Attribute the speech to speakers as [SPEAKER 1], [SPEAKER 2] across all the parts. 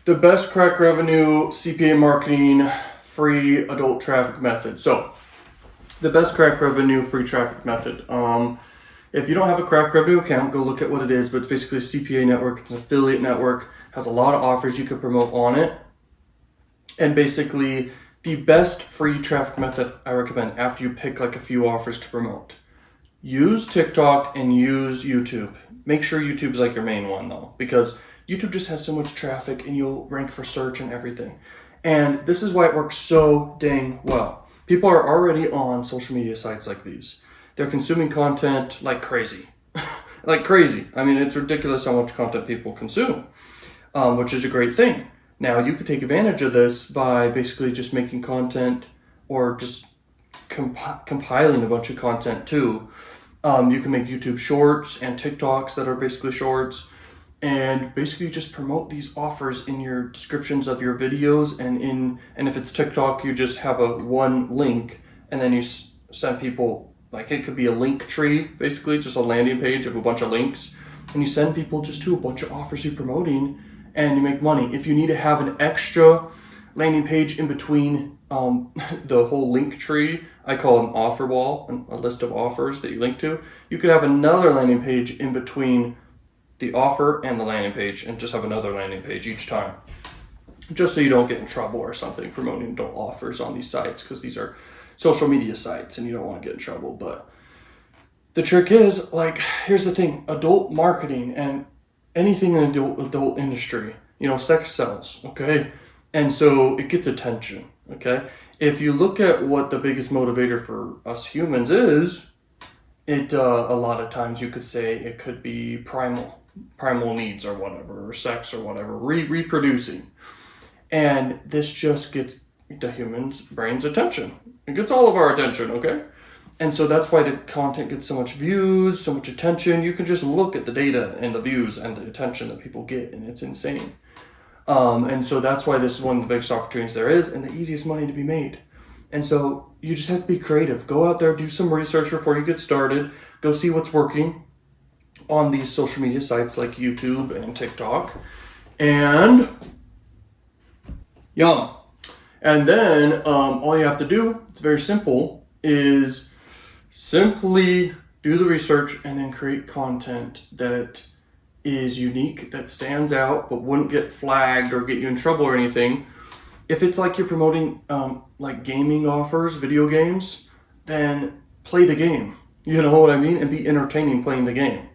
[SPEAKER 1] The best Crakrevenue CPA marketing free adult traffic method. So, the best Crakrevenue free traffic method. If you don't have a Crakrevenue account, go look at what it is. But it's basically a CPA network. It's an affiliate network. Has a lot of offers you could promote on it. And basically, the best free traffic method I recommend after you pick like a few offers to promote. Use TikTok and use YouTube. Make sure YouTube is like your main one though, because YouTube just has so much traffic and you'll rank for search and everything. And this is why it works so dang well. People are already on social media sites like these. They're consuming content like crazy. Like crazy. I mean, it's ridiculous how much content people consume, which is a great thing. Now, you could take advantage of this by basically just making content or just compiling a bunch of content too. You can make YouTube shorts and TikToks that are basically shorts, and basically just promote these offers in your descriptions of your videos, and if it's TikTok, you just have one link, and then you send people, like it could be a link tree, basically just a landing page of a bunch of links, and you send people just to a bunch of offers you're promoting, and you make money. If you need to have an extra landing page in between the whole link tree, I call an offer wall, a list of offers that you link to. You could have another landing page in between the offer and the landing page, and just have another landing page each time, just so you don't get in trouble or something promoting adult offers on these sites, because these are social media sites and you don't want to get in trouble. But the trick is, like, here's the thing: adult marketing and anything in the adult industry, sex sells, okay? And so it gets attention, okay? If you look at what the biggest motivator for us humans is, it a lot of times you could say it could be primal needs or whatever, or sex or whatever, reproducing. And this just gets the human's brain's attention. It gets all of our attention, okay? And so that's why the content gets so much views, so much attention. You can just look at the data and the views and the attention that people get, and it's insane. And so that's why this is one of the biggest opportunities there is, and the easiest money to be made. And so you just have to be creative. Go out there, do some research before you get started. Go see what's working on these social media sites like YouTube and TikTok. And yum. And then all you have to do, it's very simple, is simply do the research and then create content that is unique, that stands out, but wouldn't get flagged or get you in trouble or anything. If it's like you're promoting like gaming offers, video games, then play the game. You know what I mean? And be entertaining playing the game.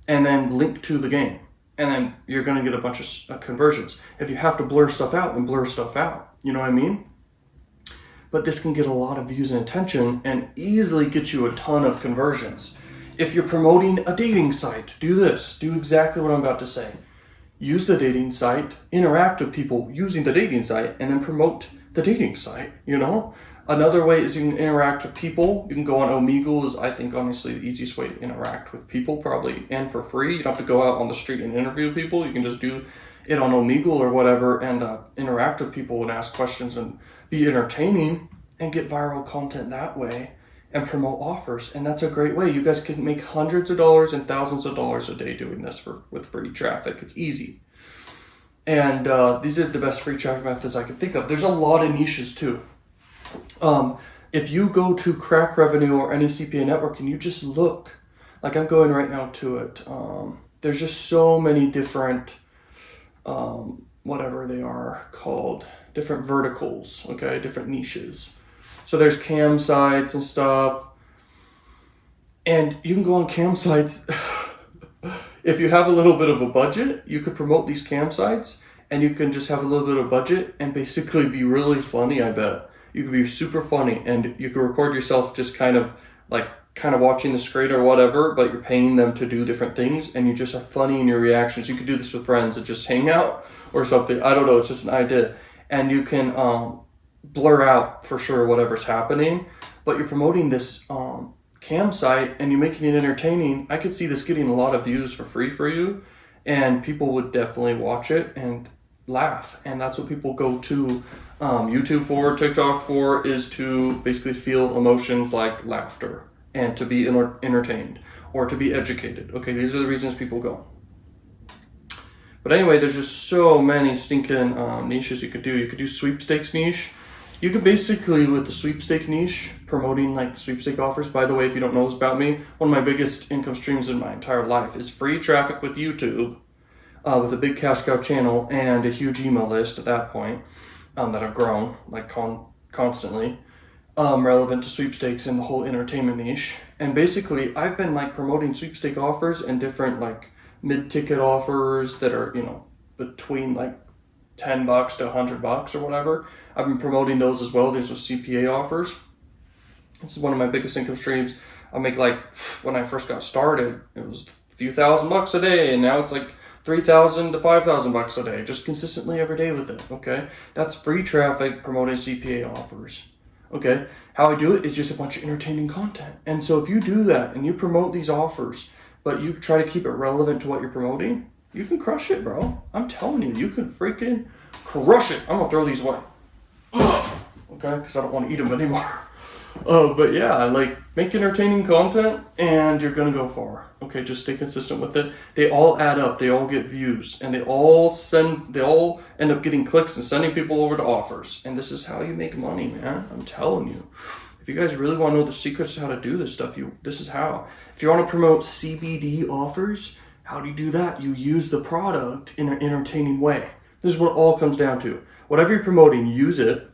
[SPEAKER 1] And then link to the game. And then you're going to get a bunch of conversions. If you have to blur stuff out, then blur stuff out. You know what I mean? But this can get a lot of views and attention and easily get you a ton of conversions. If you're promoting a dating site, do this. Do exactly what I'm about to say. Use the dating site, interact with people using the dating site, and then promote the dating site, Another way is you can interact with people. You can go on Omegle is, I think, honestly, the easiest way to interact with people, probably, and for free. You don't have to go out on the street and interview people. You can just do it on Omegle or whatever and interact with people and ask questions and be entertaining and get viral content that way and promote offers. And that's a great way. You guys can make hundreds of dollars and thousands of dollars a day doing this with free traffic. It's easy. And these are the best free traffic methods I can think of. There's a lot of niches too. If you go to Crakrevenue or any CPA network and you just look, like I'm going right now to it, there's just so many different, whatever they are called, different verticals, okay, different niches. So there's cam sites and stuff, and you can go on cam sites. If you have a little bit of a budget, you could promote these cam sites, and you can just have a little bit of budget and basically be really funny, I bet. You could be super funny, and you could record yourself just kind of watching the screen or whatever, but you're paying them to do different things, and you just are funny in your reactions. You could do this with friends and just hang out or something. I don't know, it's just an idea. And you can blur out for sure whatever's happening, but you're promoting this cam site and you're making it entertaining. I could see this getting a lot of views for free for you, and people would definitely watch it and laugh. And that's what people go to YouTube for, TikTok for, is to basically feel emotions like laughter and to be entertained or to be educated. Okay, these are the reasons people go. But anyway, there's just so many stinking niches you could do. You could do sweepstakes niche. You could basically, with the sweepstake niche, promoting like sweepstake offers. By the way, if you don't know this about me, one of my biggest income streams in my entire life is free traffic with YouTube, with a big cash cow channel and a huge email list at that point, that I've grown like constantly, relevant to sweepstakes and the whole entertainment niche. And basically, I've been like promoting sweepstake offers and different like mid-ticket offers that are, between like $10 to $100 or whatever. I've been promoting those as well. These are CPA offers. This is one of my biggest income streams. I make like, when I first got started, it was a few $1,000s a day, and now it's like $3,000 to $5,000 a day, just consistently every day with it. Okay, that's free traffic promoting CPA offers. Okay, how I do it is just a bunch of entertaining content. And so if you do that and you promote these offers, but you try to keep it relevant to what you're promoting, you can crush it, bro. I'm telling you, you can freaking crush it. I'm gonna throw these away. Okay, because I don't want to eat them anymore. But yeah, like, make entertaining content and you're gonna go far. Okay, just stay consistent with it. They all add up, they all get views, and they all end up getting clicks and sending people over to offers. And this is how you make money, man. I'm telling you. If you guys really want to know the secrets to how to do this stuff, this is how. If you want to promote CBD offers, how do you do that? You use the product in an entertaining way. This is what it all comes down to. Whatever you're promoting, use it,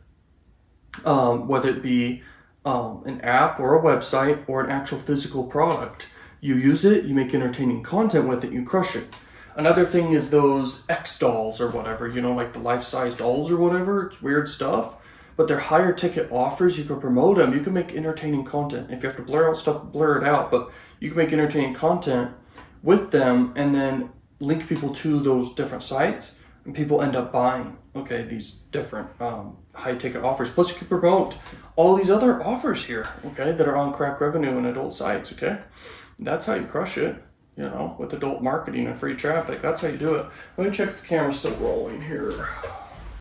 [SPEAKER 1] whether it be an app or a website or an actual physical product. You use it, you make entertaining content with it, you crush it. Another thing is those X dolls or whatever, like the life-size dolls or whatever. It's weird stuff, but they're higher ticket offers. You can promote them. You can make entertaining content. If you have to blur out stuff, blur it out, but you can make entertaining content with them and then link people to those different sites, and people end up buying, these different high ticket offers. Plus you can promote all these other offers here, that are on Crakrevenue and adult sites, That's how you crush it, with adult marketing and free traffic. That's how you do it. Let me check if the camera's still rolling here.